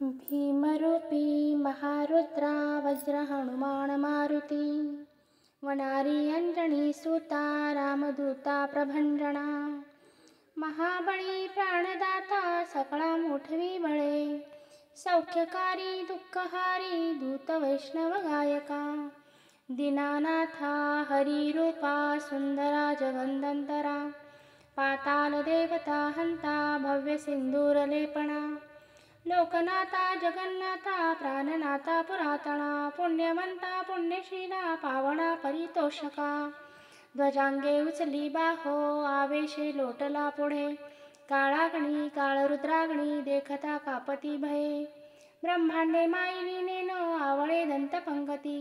भीमरूपी महारुद्रा वज्र हनुमान मारुती, वनारी अंजनी सुता रामदूता प्रभंजना, महाबळी प्राणदाता सकळा मोठवी बळे, सौख्यकारी दुःखहारी दूत वैष्णव गायका, दीनानाथा हरिरूपा सुंदरा जगदंतरा, पाताल देवता हंता भव्य सिंदूरलेपणा, लोकनाथा जगन्नाथा प्राणनाथा पुरातणा, पुण्यवंता पुण्यशीला पावना परितोषका, ध्वजांगे उचली बाहो आवेशे लोटला पुढे, काळाग्नी काळरुद्राग्नी देखता कापती भये, ब्रह्मांडे माईली नेनो आवळे दंतपंगती,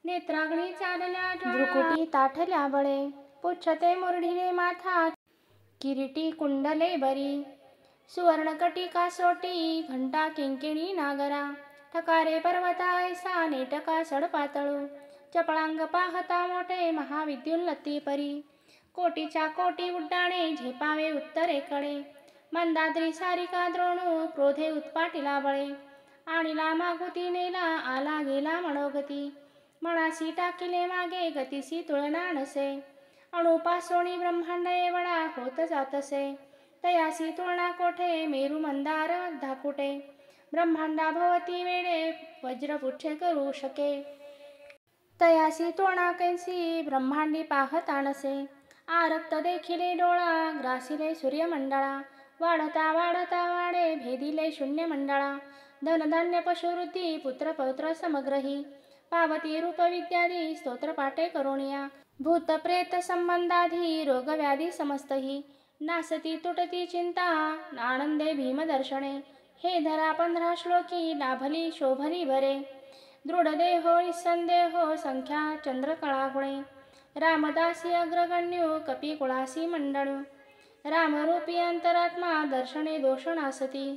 नेत्राग्नी चालल्या भ्रुकुटी ताठल्या बळे, पुच्छते मुरढिले माथा किरीटी कुंडले बरी, सुवर्णकटी कासोटी घंटा किंकिणी नागरा, ठकारे पर्वता ऐसा नेटका सडपातळू, चपळांग पाहता मोठे महाविद्युल्लती परी, कोटीच्या कोटी उड्डाणे झेपावे उत्तरेकडे, मंदाद्री सारिका द्रोणू क्रोधे उत्पाटिला बळे, आणिला मागुती नेला आला गेला मनोगती, मनासी टाकिले मागे गतीसी तुळना नसे, अणुपासोणी ब्रह्मांड एवढा होत जातसे, तयासी तुळना कोठे मेरू मंदार धाकुटे, ब्रह्मांडा भवती वेडे वज्रपुच्छे करू शके, तयासी तुळना कैसी ब्रह्मांडी पाहता नसे, आरक्त देखिले डोळा ग्रासिले सूर्यमंडळा, वाढता वाढता वाढे भेदिले शून्य मंडळा, धनधान्य पशुवृद्धी पुत्र पौत्र समग्रही, पावती रूप विद्यादी स्तोत्र पाठे करुणिया, भूत प्रेत संबंधाधी रोग व्याधी समस्तही, नासती तुटती चिंता आनंदे भीमदर्शने, हे धरा 15 श्लोकी लाभली शोभली बरे, दृढदेहो निस्संदेहो संख्या चंद्रकळागुणे, रामदासी अग्रगण्यो कपीकुळासी मंडळू, रामरूपी अंतरात्मा दर्शने दोष नासती,